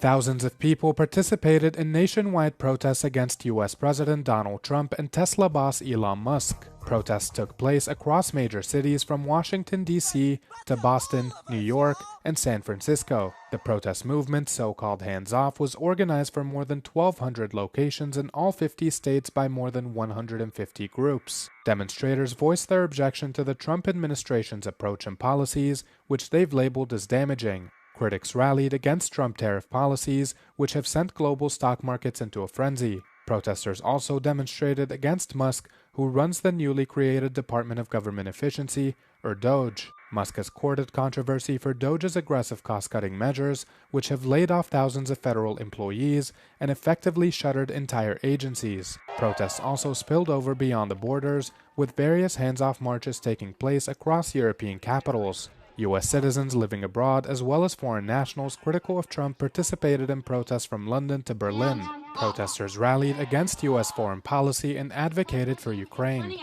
Thousands of people participated in nationwide protests against U.S. President Donald Trump and Tesla boss Elon Musk. Protests took place across major cities from Washington, D.C. to Boston, New York, and San Francisco. The protest movement, so-called Hands Off, was organized from more than 1,200 locations in all 50 states by more than 150 groups. Demonstrators voiced their objection to the Trump administration's approach and policies, which they've labeled as damaging. Critics rallied against Trump tariff policies, which have sent global stock markets into a frenzy. Protesters also demonstrated against Musk, who runs the newly created Department of Government Efficiency, or DOGE. Musk has courted controversy for DOGE's aggressive cost-cutting measures, which have laid off thousands of federal employees and effectively shuttered entire agencies. Protests also spilled over beyond the borders, with various hands-off marches taking place across European capitals. U.S. citizens living abroad, as well as foreign nationals critical of Trump, participated in protests from London to Berlin. Protesters rallied against U.S. foreign policy and advocated for Ukraine.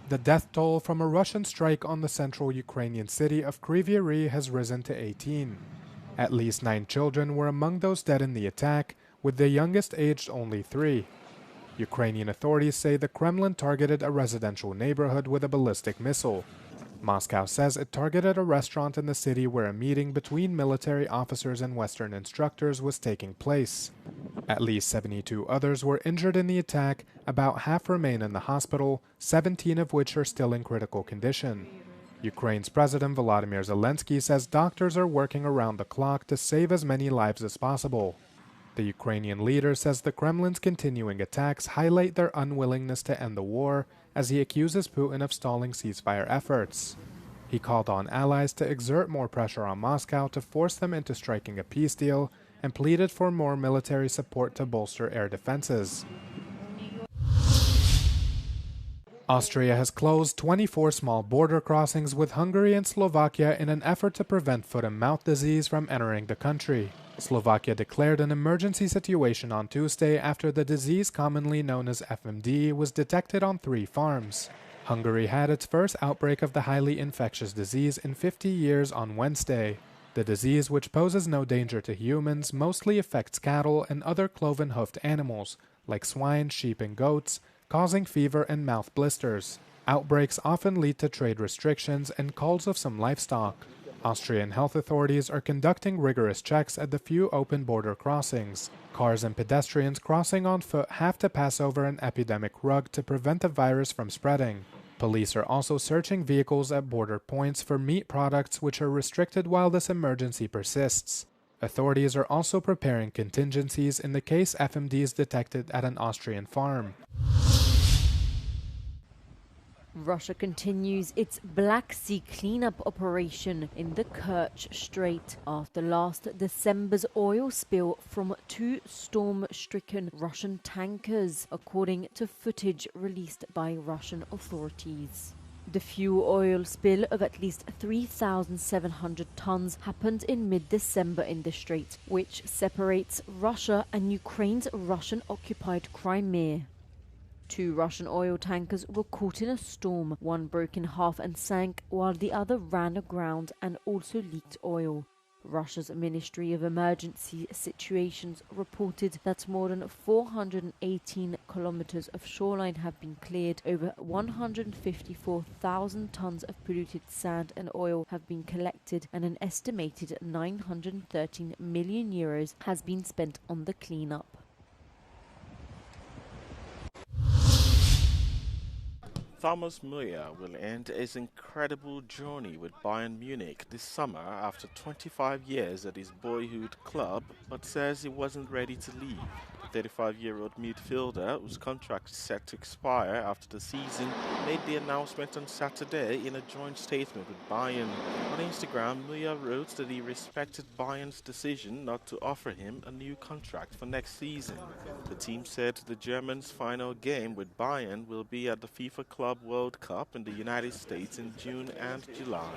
The death toll from a Russian strike on the central Ukrainian city of Kryvyi Rih has risen to 18. At least 9 children were among those dead in the attack, with the youngest aged only 3. Ukrainian authorities say the Kremlin targeted a residential neighborhood with a ballistic missile. Moscow says it targeted a restaurant in the city where a meeting between military officers and Western instructors was taking place. At least 72 others were injured in the attack, about half remain in the hospital, 17 of which are still in critical condition. Ukraine's President Volodymyr Zelensky says doctors are working around the clock to save as many lives as possible. The Ukrainian leader says the Kremlin's continuing attacks highlight their unwillingness to end the war, as he accuses Putin of stalling ceasefire efforts. He called on allies to exert more pressure on Moscow to force them into striking a peace deal, and pleaded for more military support to bolster air defenses. Austria has closed 24 small border crossings with Hungary and Slovakia in an effort to prevent foot and mouth disease from entering the country. Slovakia declared an emergency situation on Tuesday after the disease commonly known as FMD was detected on 3 farms. Hungary had its first outbreak of the highly infectious disease in 50 years on Wednesday. The disease, which poses no danger to humans, mostly affects cattle and other cloven-hoofed animals, like swine, sheep, and goats, causing fever and mouth blisters. Outbreaks often lead to trade restrictions and culls of some livestock. Austrian health authorities are conducting rigorous checks at the few open border crossings. Cars and pedestrians crossing on foot have to pass over an epidemic rug to prevent the virus from spreading. Police are also searching vehicles at border points for meat products, which are restricted while this emergency persists. Authorities are also preparing contingencies in the case FMD is detected at an Austrian farm. Russia continues its Black Sea cleanup operation in the Kerch Strait after last December's oil spill from 2 storm-stricken Russian tankers, according to footage released by Russian authorities. The fuel oil spill of at least 3,700 tons happened in mid-December in the strait, which separates Russia and Ukraine's Russian-occupied Crimea. 2 Russian oil tankers were caught in a storm. One broke in half and sank, while the other ran aground and also leaked oil. Russia's Ministry of Emergency Situations reported that more than 418 kilometers of shoreline have been cleared, over 154,000 tons of polluted sand and oil have been collected, and an estimated 913 million euros has been spent on the cleanup. Thomas Müller will end his incredible journey with Bayern Munich this summer after 25 years at his boyhood club, but says he wasn't ready to leave. The 35-year-old midfielder, whose contract is set to expire after the season, made the announcement on Saturday in a joint statement with Bayern. On Instagram, Müller wrote that he respected Bayern's decision not to offer him a new contract for next season. The team said the German's final game with Bayern will be at the FIFA Club World Cup in the United States in June and July.